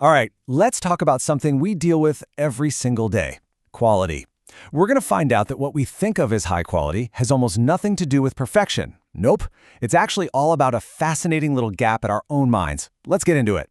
All right, let's talk about something we deal with every single day: quality. We're going to find out that what we think of as high quality has almost nothing to do with perfection. Nope, it's actually all about a fascinating little gap at our own minds. Let's get into it.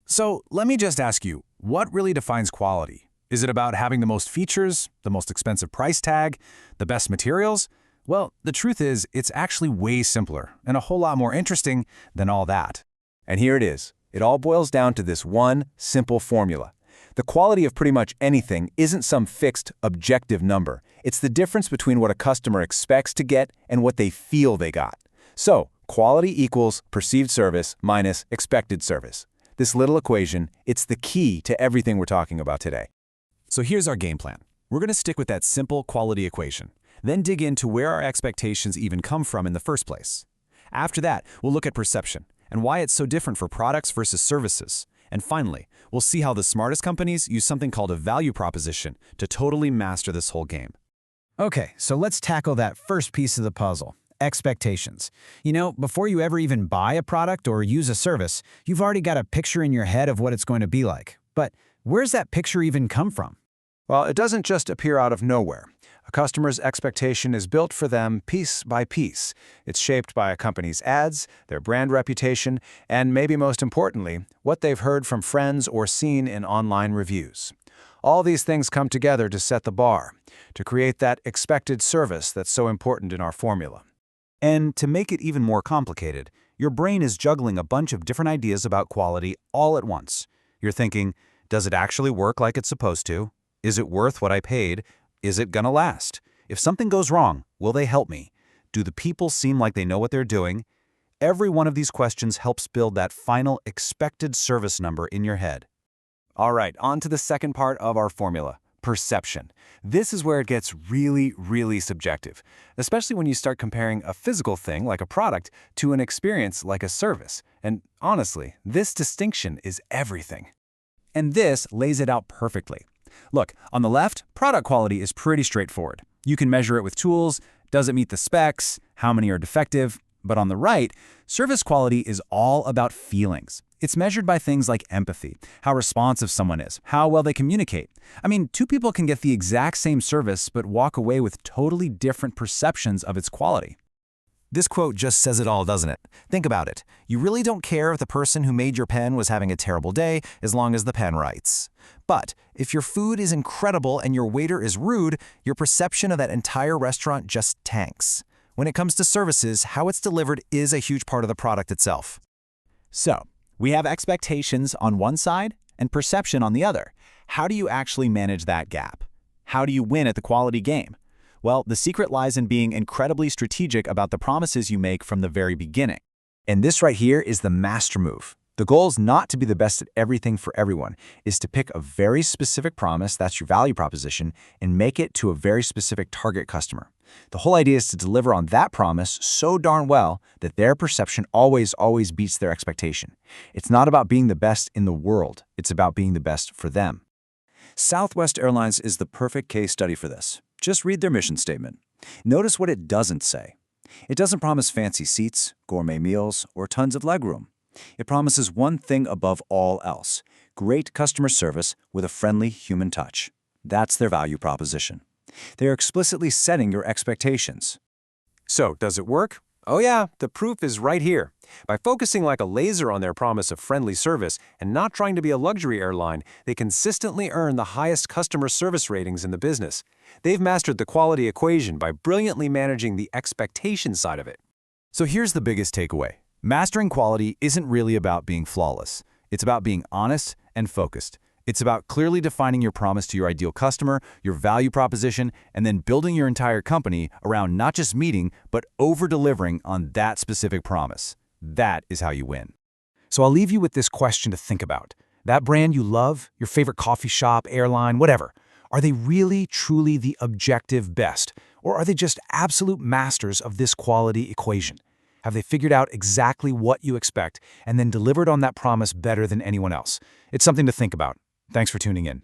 So let me just ask you, what really defines quality? Is it about having the most features, the most expensive price tag, the best materials? Well, the truth is, it's actually way simpler and a whole lot more interesting than all that. And here it is. It all boils down to this one simple formula. The quality of pretty much anything isn't some fixed, objective number. It's the difference between what a customer expects to get and what they feel they got. So, quality equals perceived service minus expected service. This little equation, it's the key to everything we're talking about today. So here's our game plan. We're going to stick with that simple quality equation, then dig into where our expectations even come from in the first place. After that, we'll look at perception and why it's so different for products versus services. And finally, we'll see how the smartest companies use something called a value proposition to totally master this whole game. Okay, so let's tackle that first piece of the puzzle: expectations. Before you ever even buy a product or use a service, you've already got a picture in your head of what it's going to be like. But where's that picture even come from? Well, it doesn't just appear out of nowhere. A customer's expectation is built for them piece by piece. It's shaped by a company's ads, their brand reputation, and maybe most importantly, what they've heard from friends or seen in online reviews. All these things come together to set the bar, to create that expected service that's so important in our formula. And to make it even more complicated, your brain is juggling a bunch of different ideas about quality all at once. You're thinking, does it actually work like it's supposed to? Is it worth what I paid? Is it gonna last? If something goes wrong, will they help me? Do the people seem like they know what they're doing? Every one of these questions helps build that final expected service number in your head. All right, on to the second part of our formula: perception. This is where it gets really, really subjective, especially when you start comparing a physical thing like a product to an experience like a service. And honestly, this distinction is everything. And this lays it out perfectly. Look, on the left, product quality is pretty straightforward. You can measure it with tools. Does it meet the specs? How many are defective? But on the right, service quality is all about feelings. It's measured by things like empathy, how responsive someone is, how well they communicate. I mean, two people can get the exact same service but walk away with totally different perceptions of its quality. This quote just says it all, doesn't it? Think about it. You really don't care if the person who made your pen was having a terrible day as long as the pen writes. But if your food is incredible and your waiter is rude, your perception of that entire restaurant just tanks. When it comes to services, how it's delivered is a huge part of the product itself. So, we have expectations on one side and perception on the other. How do you actually manage that gap? How do you win at the quality game? Well, the secret lies in being incredibly strategic about the promises you make from the very beginning. And this right here is the master move. The goal is not to be the best at everything for everyone, is to pick a very specific promise, that's your value proposition, and make it to a very specific target customer. The whole idea is to deliver on that promise so darn well that their perception always beats their expectation. It's not about being the best in the world, it's about being the best for them. Southwest Airlines is the perfect case study for this. Just read their mission statement. Notice what it doesn't say. It doesn't promise fancy seats, gourmet meals, or tons of legroom. It promises one thing above all else: great customer service with a friendly human touch. That's their value proposition. They are explicitly setting your expectations. So, does it work? Oh yeah, the proof is right here. By focusing like a laser on their promise of friendly service and not trying to be a luxury airline, they consistently earn the highest customer service ratings in the business. They've mastered the quality equation by brilliantly managing the expectation side of it. So here's the biggest takeaway. Mastering quality isn't really about being flawless. It's about being honest and focused. It's about clearly defining your promise to your ideal customer, your value proposition, and then building your entire company around not just meeting, but over-delivering on that specific promise. That is how you win. So I'll leave you with this question to think about. That brand you love, your favorite coffee shop, airline, whatever, are they really, truly the objective best? Or are they just absolute masters of this quality equation? Have they figured out exactly what you expect and then delivered on that promise better than anyone else? It's something to think about. Thanks for tuning in.